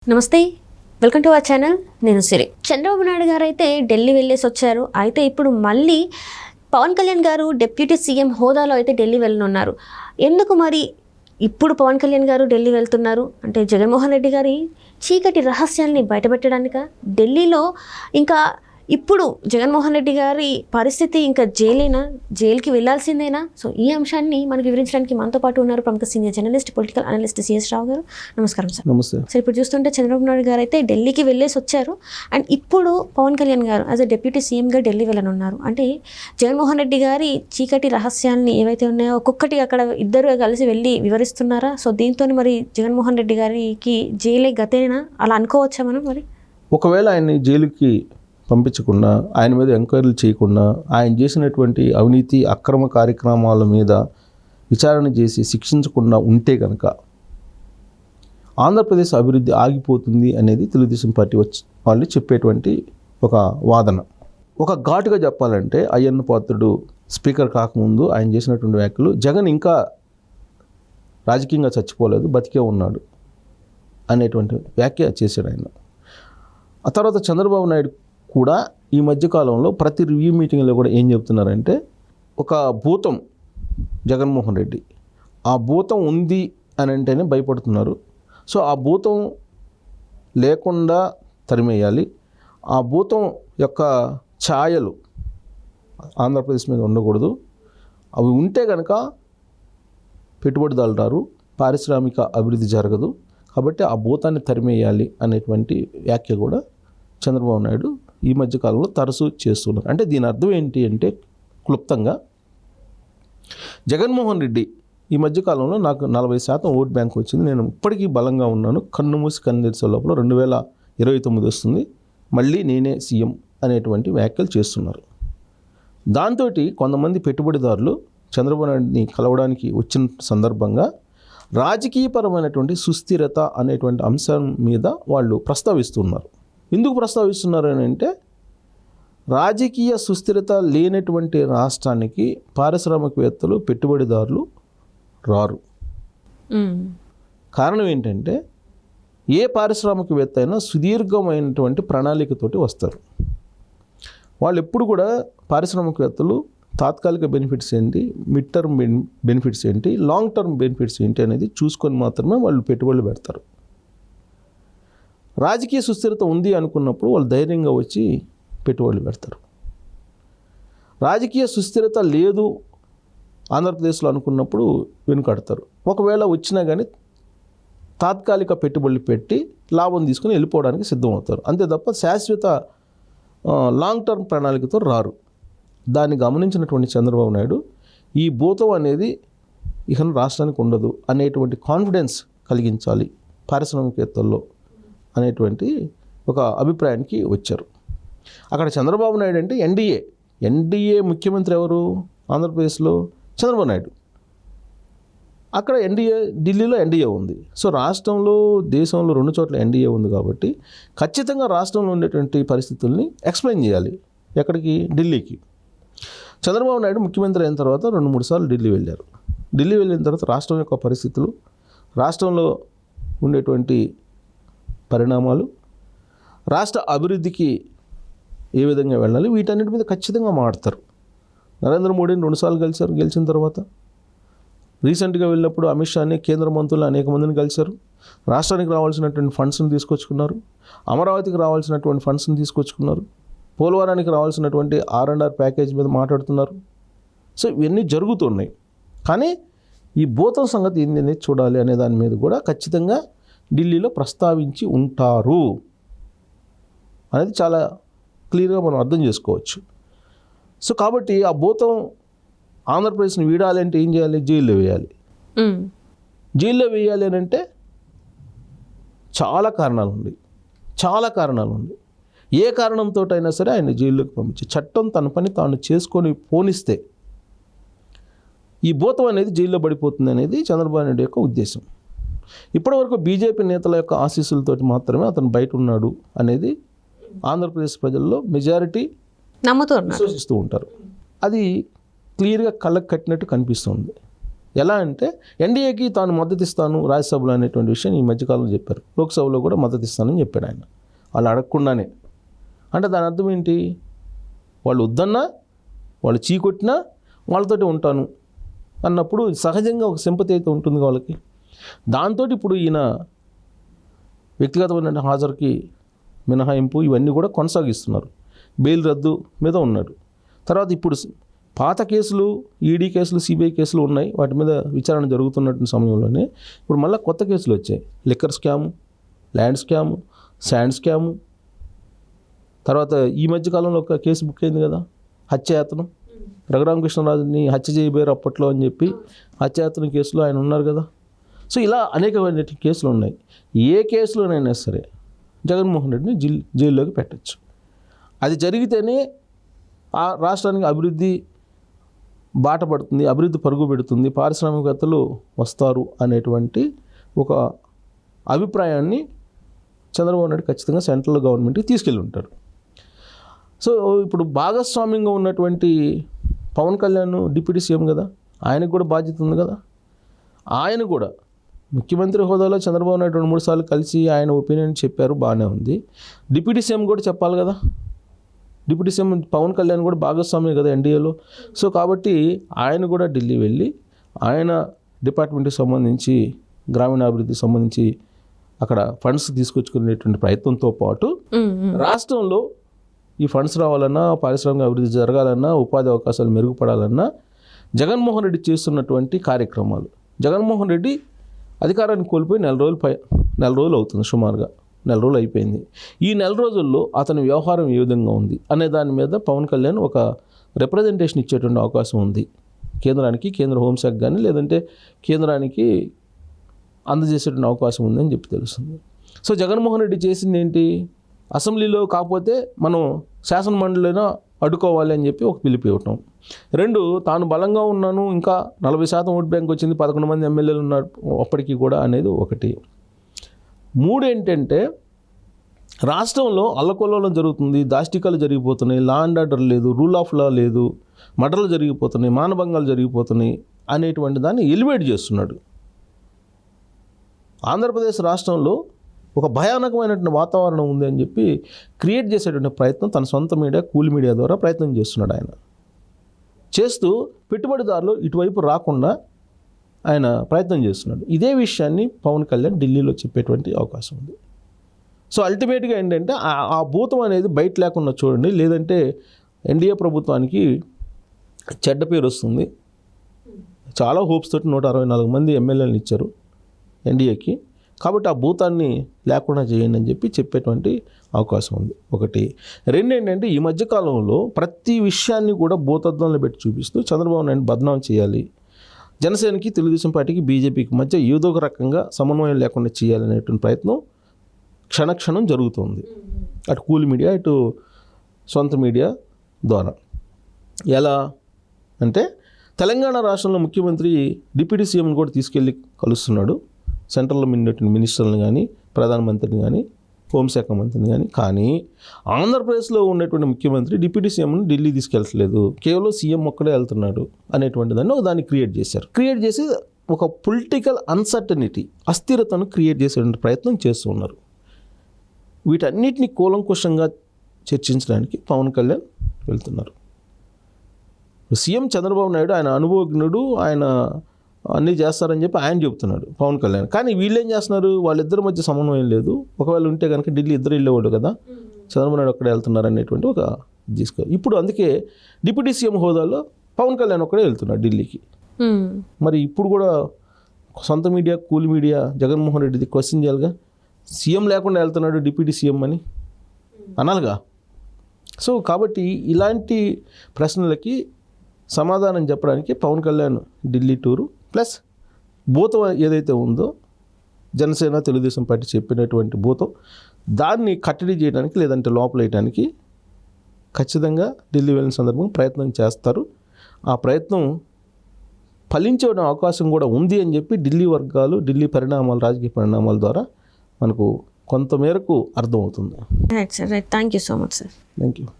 నమస్తే, welcome to our channel. నేను సిరి. చంద్రబాబు నాయుడు గారు అయితే ఢిల్లీ వెళ్ళేసి వచ్చారు. అయితే ఇప్పుడు మళ్ళీ పవన్ కళ్యాణ్ గారు డిప్యూటీ సీఎం హోదాలో అయితే ఢిల్లీ వెళ్ళనున్నారు. ఎందుకు మరి ఇప్పుడు పవన్ కళ్యాణ్ గారు ఢిల్లీ వెళ్తున్నారు అంటే జగన్మోహన్ రెడ్డి గారి చీకటి రహస్యాల్ని బయటపెట్టడానిక? ఢిల్లీలో ఇంకా ఇప్పుడు జగన్మోహన్ రెడ్డి గారి పరిస్థితి ఇంకా జైలుకి వెళ్లాల్సిందేనా? సో ఈ అంశాన్ని మనకు వివరించడానికి మనతో పాటు ఉన్నారు ప్రముఖ senior journalist, political analyst CS Rao గారు. నమస్కారం సార్. నమస్తే సార్. ఇప్పుడు చూస్తుంటే చంద్రబాబు నాయుడు గారు అయితే ఢిల్లీకి వెళ్ళేసి వచ్చారు. అండ్ ఇప్పుడు పవన్ కళ్యాణ్ గారు యాజ్ అ డిప్యూటీ సీఎంగా ఢిల్లీ వెళ్ళనున్నారు. అంటే జగన్మోహన్ రెడ్డి గారి చీకటి రహస్యాన్ని ఏవైతే ఉన్నాయో ఒక్కొక్కటి అక్కడ ఇద్దరు కలిసి వెళ్ళి వివరిస్తున్నారా? సో దీంతో మరి జగన్మోహన్ రెడ్డి గారికి జైలే గతేనా అలా అనుకోవచ్చా మనం? మరి ఒకవేళ ఆయన్ని జైలుకి పంపించకుండా, ఆయన మీద ఎంక్వైరీలు చేయకుండా, ఆయన చేసినటువంటి అవినీతి అక్రమ కార్యక్రమాల మీద విచారణ చేసి శిక్షించకుండా ఉంటే కనుక ఆంధ్రప్రదేశ్ అభివృద్ధి ఆగిపోతుంది అనేది తెలుగుదేశం పార్టీ వాళ్ళు చెప్పేటువంటి ఒక వాదన. ఒక ఘాటుగా చెప్పాలంటే అయ్యన్న పాత్రుడు స్పీకర్ కాకముందు ఆయన చేసినటువంటి వ్యాఖ్యలు, జగన్ ఇంకా రాజకీయంగా చచ్చిపోలేదు, బతికే ఉన్నాడు అనేటువంటి వ్యాఖ్య చేశాడు ఆయన. ఆ తర్వాత చంద్రబాబు నాయుడు కూడా ఈ మధ్యకాలంలో ప్రతి రివ్యూ మీటింగ్లో కూడా ఏం చెప్తున్నారంటే, ఒక భూతం జగన్మోహన్ రెడ్డి, ఆ భూతం ఉంది అని అంటేనే భయపడుతున్నారు. సో ఆ భూతం లేకుండా తరిమేయాలి, ఆ భూతం యొక్క ఛాయలు ఆంధ్రప్రదేశ్ మీద ఉండకూడదు, అవి ఉంటే కనుక పెట్టుబడిదారులు రారు, పారిశ్రామిక అభివృద్ధి జరగదు, కాబట్టి ఆ భూతాన్ని తరిమేయాలి అనేటువంటి వ్యాఖ్య కూడా చంద్రబాబు నాయుడు ఈ మధ్యకాలంలో తరచూ చేస్తున్నారు. అంటే దీని అర్థం ఏంటి అంటే, క్లుప్తంగా జగన్మోహన్ రెడ్డి ఈ మధ్యకాలంలో నాకు 40% ఓట్ బ్యాంక్ వచ్చింది, నేను ఇప్పటికీ బలంగా ఉన్నాను, కన్ను మూసి కన్ను తెరిసే లోపల 2029 వస్తుంది, మళ్ళీ నేనే సీఎం అనేటువంటి వ్యాఖ్యలు చేస్తున్నారు. దాంతో కొంతమంది పెట్టుబడిదారులు చంద్రబాబు నాయుడిని కలవడానికి వచ్చిన సందర్భంగా రాజకీయపరమైనటువంటి సుస్థిరత అనేటువంటి అంశం మీద వాళ్ళు ప్రస్తావిస్తున్నారు. ఎందుకు ప్రస్తావిస్తున్నారు అని అంటే, రాజకీయ సుస్థిరత లేనటువంటి రాష్ట్రానికి పారిశ్రామికవేత్తలు, పెట్టుబడిదారులు రారు. కారణం ఏంటంటే, ఏ పారిశ్రామికవేత్త అయినా సుదీర్ఘమైనటువంటి ప్రణాళికతోటి వస్తారు. వాళ్ళు ఎప్పుడు కూడా పారిశ్రామికవేత్తలు తాత్కాలిక బెనిఫిట్స్ ఏంటి, మిడ్ టర్మ్ బెనిఫిట్స్ ఏంటి, లాంగ్ టర్మ్ బెనిఫిట్స్ ఏంటి అనేది చూసుకొని మాత్రమే వాళ్ళు పెట్టుబడులు పెడతారు. రాజకీయ సుస్థిరత ఉంది అనుకున్నప్పుడు వాళ్ళు ధైర్యంగా వచ్చి పెట్టుబడులు పెడతారు. రాజకీయ సుస్థిరత లేదు ఆంధ్రప్రదేశ్లో అనుకున్నప్పుడు వెనుకడతారు. ఒకవేళ వచ్చినా కానీ తాత్కాలిక పెట్టుబడులు పెట్టి లాభం తీసుకుని వెళ్ళిపోవడానికి సిద్ధమవుతారు. అంతే తప్ప శాశ్వత లాంగ్ టర్మ్ ప్రణాళికతో రారు. దాన్ని గమనించినటువంటి చంద్రబాబు నాయుడు ఈ భూతం అనేది ఇక రాష్ట్రానికి ఉండదు అనేటువంటి కాన్ఫిడెన్స్ కలిగించాలి పారిశ్రామికవేత్తల్లో అనేటువంటి ఒక అభిప్రాయానికి వచ్చారు. అక్కడ చంద్రబాబు నాయుడు అంటే ఎన్డీఏ ముఖ్యమంత్రి ఎవరు ఆంధ్రప్రదేశ్లో? చంద్రబాబు నాయుడు. అక్కడ ఢిల్లీలో ఎన్డీఏ ఉంది. సో రాష్ట్రంలో, దేశంలో 2 చోట్ల ఎన్డీఏ ఉంది కాబట్టి ఖచ్చితంగా రాష్ట్రంలో ఉండేటువంటి పరిస్థితుల్ని ఎక్స్ప్లెయిన్ చేయాలి. ఎక్కడికి? ఢిల్లీకి. చంద్రబాబు నాయుడు ముఖ్యమంత్రి అయిన తర్వాత 2-3 సార్లు ఢిల్లీ వెళ్ళారు. ఢిల్లీ వెళ్ళిన తర్వాత రాష్ట్రం యొక్క పరిస్థితులు, రాష్ట్రంలో ఉండేటువంటి పరిణామాలు, రాష్ట్ర అభివృద్ధికి ఏ విధంగా వెళ్ళాలి, వీటన్నిటి మీద ఖచ్చితంగా మాట్లాడతారు. నరేంద్ర మోడీని 2 సార్లు కలిశారు గెలిచిన తర్వాత. రీసెంట్గా వెళ్ళినప్పుడు అమిత్ షాని, కేంద్ర మంత్రులు అనేక మందిని కలిశారు. రాష్ట్రానికి రావాల్సినటువంటి ఫండ్స్ని తీసుకొచ్చుకున్నారు, అమరావతికి రావాల్సినటువంటి ఫండ్స్ని తీసుకొచ్చుకున్నారు, పోలవరానికి రావాల్సినటువంటి R&R ప్యాకేజ్ మీద మాట్లాడుతున్నారు. సో ఇవన్నీ జరుగుతున్నాయి. కానీ ఈ భూతం సంగతి ఏంటనేది చూడాలి అనే దాని మీద కూడా ఖచ్చితంగా ఢిల్లీలో ప్రస్తావించి ఉంటారు అనేది చాలా క్లియర్గా మనం అర్థం చేసుకోవచ్చు. సో కాబట్టి ఆ భూతం ఆంధ్రప్రదేశ్ని వీడాలి అంటే ఏం చేయాలి? జైల్లో వేయాలి. జైల్లో వేయాలి అని అంటే చాలా కారణాలు ఉన్నాయి. ఏ కారణంతో అయినా సరే ఆయన జైల్లోకి పంపించి చట్టం తన పని తాను చేసుకొని పోనిస్తే ఈ భూతం అనేది జైల్లో పడిపోతుంది అనేది చంద్రబాబు నాయుడు యొక్క ఉద్దేశం. ఇప్పటివరకు బీజేపీ నేతల యొక్క ఆశీస్సులతోటి మాత్రమే అతను బయట ఉన్నాడు అనేది ఆంధ్రప్రదేశ్ ప్రజల్లో మెజారిటీ విశ్వసిస్తూ ఉంటారు. అది క్లియర్గా కళ్ళకు కట్టినట్టు కనిపిస్తుంది. ఎలా అంటే ఎన్డీఏకి తాను మద్దతు ఇస్తాను రాజ్యసభలో అనేటువంటి విషయం ఈ మధ్యకాలంలో చెప్పారు. లోక్సభలో కూడా మద్దతు ఇస్తానని చెప్పాడు ఆయన, వాళ్ళు అడగకుండానే. అంటే దాని అర్థం ఏంటి? వాళ్ళు వద్దన్నా, వాళ్ళు చీకొట్టినా వాళ్ళతోటి ఉంటాను అన్నప్పుడు సహజంగా ఒక సింపతి అయితే ఉంటుంది వాళ్ళకి. దాంతో ఇప్పుడు ఈయన వ్యక్తిగతమైన హాజరుకి మినహాయింపు ఇవన్నీ కూడా కొనసాగిస్తున్నారు. బెయిల్ రద్దు మీద ఉన్నాడు. తర్వాత ఇప్పుడు పాత కేసులు, ఈడీ కేసులు, సిబిఐ కేసులు ఉన్నాయి, వాటి మీద విచారణ జరుగుతున్నటువంటి సమయంలోనే ఇప్పుడు మళ్ళీ కొత్త కేసులు వచ్చాయి. Liquor scam, land scam, sand scam. తర్వాత ఈ మధ్యకాలంలో ఒక కేసు బుక్ అయింది కదా, హత్యాయత్నం. రఘురామకృష్ణరాజుని హత్య చేయబోయారు అప్పట్లో అని చెప్పి హత్యాయత్నం కేసులో ఆయన ఉన్నారు కదా. సో ఇలా అనేకమైన కేసులు ఉన్నాయి. ఏ కేసులోనైనా సరే జగన్మోహన్ రెడ్డిని జైల్లోకి పెట్టచ్చు. అది జరిగితేనే ఆ రాష్ట్రానికి అభివృద్ధి బాట పడుతుంది, అభివృద్ధి పరుగు పెడుతుంది, పారిశ్రామికవేత్తలు వస్తారు అనేటువంటి ఒక అభిప్రాయాన్ని చంద్రబాబు నాయుడు ఖచ్చితంగా సెంట్రల్ గవర్నమెంట్కి తీసుకెళ్ళి ఉంటారు. సో ఇప్పుడు భాగస్వామ్యంగా ఉన్నటువంటి పవన్ కళ్యాణ్ డిప్యూటీ సీఎం కదా, ఆయనకు కూడా బాధ్యత ఉంది కదా. ఆయన కూడా ముఖ్యమంత్రి హోదాలో చంద్రబాబు నాయుడు 2-3 సార్లు కలిసి ఆయన ఒపీనియన్ చెప్పారు, బాగానే ఉంది. డిప్యూటీ సీఎం కూడా చెప్పాలి కదా. డిప్యూటీ సీఎం పవన్ కళ్యాణ్ కూడా భాగస్వామ్యం కదా ఎన్డీఏలో. సో కాబట్టి ఆయన కూడా ఢిల్లీ వెళ్ళి ఆయన డిపార్ట్మెంట్కి సంబంధించి, గ్రామీణాభివృద్ధికి సంబంధించి అక్కడ ఫండ్స్ తీసుకొచ్చుకునేటువంటి ప్రయత్నంతో పాటు రాష్ట్రంలో ఈ ఫండ్స్ రావాలన్నా, పారిశ్రామిక అభివృద్ధి జరగాలన్నా, ఉపాధి అవకాశాలు మెరుగుపడాలన్నా జగన్మోహన్ రెడ్డి చేస్తున్నటువంటి కార్యక్రమాలు. జగన్మోహన్ రెడ్డి అధికారాన్ని కోల్పోయి నెల రోజులు అవుతుంది, సుమారుగా నెల రోజులు అయిపోయింది. ఈ నెల రోజుల్లో అతని వ్యవహారం ఏ విధంగా ఉంది అనే దాని మీద పవన్ కళ్యాణ్ ఒక రిప్రజెంటేషన్ ఇచ్చేటువంటి అవకాశం ఉంది కేంద్రానికి, కేంద్ర హోంశాఖ కానీ లేదంటే కేంద్రానికి అందజేసేటువంటి అవకాశం ఉందని చెప్పి తెలుస్తుంది. సో జగన్మోహన్ రెడ్డి చేసింది ఏంటి? అసెంబ్లీలో కాకపోతే మనం శాసన మండలిలో అడ్డుకోవాలి అని చెప్పి ఒక పిలుపు ఇవ్వటం. 2, తాను బలంగా ఉన్నాను, ఇంకా 40% ఓట్ బ్యాంక్ వచ్చింది, 11 మంది ఎమ్మెల్యేలు ఉన్నారు అప్పటికీ కూడా అనేది ఒకటి. 3 ఏంటంటే రాష్ట్రంలో అల్లకొల్లోలం జరుగుతుంది, దాష్టికాలు జరిగిపోతున్నాయి, లా అండ్ ఆర్డర్ లేదు, రూల్ ఆఫ్ లా లేదు, మర్డర్లు జరిగిపోతున్నాయి, మానభంగాలు జరిగిపోతున్నాయి అనేటువంటి దాన్ని ఎలివేట్ చేస్తున్నాడు. ఆంధ్రప్రదేశ్ రాష్ట్రంలో ఒక భయానకమైనటువంటి వాతావరణం ఉంది అని చెప్పి క్రియేట్ చేసేటువంటి ప్రయత్నం తన సొంత మీడియా, కూలి మీడియా ద్వారా ప్రయత్నం చేస్తున్నాడు. ఆయన చేస్తూ పెట్టుబడిదారులు ఇటువైపు రాకుండా ఆయన ప్రయత్నం చేస్తున్నాడు. ఇదే విషయాన్ని పవన్ కళ్యాణ్ ఢిల్లీలో చెప్పేటువంటి అవకాశం ఉంది. సో అల్టిమేట్గా ఏంటంటే ఆ భూతం అనేది బయట లేకుండా చూడండి, లేదంటే ఎన్డీఏ ప్రభుత్వానికి చెడ్డ పేరు వస్తుంది. చాలా హోప్స్ తోటి 164 మంది ఎమ్మెల్యేలను ఇచ్చారు ఎన్డీఏకి, కాబట్టి ఆ భూతాన్ని లేకుండా చేయండి అని చెప్పి చెప్పేటువంటి అవకాశం ఉంది. 1. 2 ఏంటంటే ఈ మధ్యకాలంలో ప్రతి విషయాన్ని కూడా భూతద్దంలో పెట్టి చూపిస్తూ చంద్రబాబు నాయుడు బదనాం చేయాలి, జనసేనకి, తెలుగుదేశం పార్టీకి, బీజేపీకి మధ్య ఏదో ఒక రకంగా సమన్వయం లేకుండా చేయాలనేటువంటి ప్రయత్నం క్షణక్షణం జరుగుతుంది. అటు కూలి మీడియా, ఇటు సొంత మీడియా ద్వారా. ఎలా అంటే తెలంగాణ రాష్ట్రంలో ముఖ్యమంత్రి డిప్యూటీ సీఎంని కూడా తీసుకెళ్ళి కలుస్తున్నాడు, సెంట్రల్లో ఉన్నటువంటి మినిస్టర్ని కానీ, ప్రధానమంత్రిని కానీ, హోంశాఖ మంత్రిని కానీ ఆంధ్రప్రదేశ్లో ఉన్నటువంటి ముఖ్యమంత్రి డిప్యూటీ సీఎంని ఢిల్లీ తీసుకెళ్ళట్లేదు, కేవలం సీఎం ఒక్కడే వెళ్తున్నాడు అనేటువంటి దాన్ని క్రియేట్ చేశారు. క్రియేట్ చేసి ఒక పొలిటికల్ అన్సర్టనిటీ, అస్థిరతను క్రియేట్ చేసేటువంటి ప్రయత్నం చేస్తూ ఉన్నారు. వీటన్నిటిని కూలంకుషంగా చర్చించడానికి పవన్ కళ్యాణ్ వెళ్తున్నారు. సీఎం చంద్రబాబు నాయుడు ఆయన అనుభవజ్ఞుడు, ఆయన అన్నీ చేస్తారని చెప్పి ఆయన చెబుతున్నాడు పవన్ కళ్యాణ్. కానీ వీళ్ళు ఏం చేస్తున్నారు? వాళ్ళిద్దరి మధ్య సమన్వయం లేదు. ఒకవేళ ఉంటే కనుక ఢిల్లీ ఇద్దరు వెళ్ళేవాడు కదా, చంద్రబాబు నాయుడు ఒక్కడే వెళ్తున్నారు అనేటువంటి ఒక తీసుకో. ఇప్పుడు అందుకే డిప్యూటీ సీఎం హోదాలో పవన్ కళ్యాణ్ ఒక్కడే వెళ్తున్నాడు ఢిల్లీకి. మరి ఇప్పుడు కూడా సొంత మీడియా, కూలి మీడియా జగన్మోహన్ రెడ్డిది క్వశ్చన్ చేయాలిగా, సీఎం లేకుండా వెళ్తున్నాడు డిప్యూటీ సీఎం అని అనాలిగా. సో కాబట్టి ఇలాంటి ప్రశ్నలకి సమాధానం చెప్పడానికి పవన్ కళ్యాణ్ ఢిల్లీ టూరు, ప్లస్ భూతం ఏదైతే ఉందో జనసేన, తెలుగుదేశం పార్టీ చెప్పినటువంటి భూతం, దాన్ని కట్టడి చేయడానికి లేదంటే లోపలేయడానికి ఖచ్చితంగా ఢిల్లీ వెళ్ళిన సందర్భంగా ప్రయత్నం చేస్తారు. ఆ ప్రయత్నం ఫలించే అవకాశం కూడా ఉంది అని చెప్పి ఢిల్లీ వర్గాలు, ఢిల్లీ పరిణామాలు, రాజకీయ పరిణామాల ద్వారా మనకు కొంతమేరకు అర్థమవుతుంది. Right sir, right. Thank you so much sir. Thank you.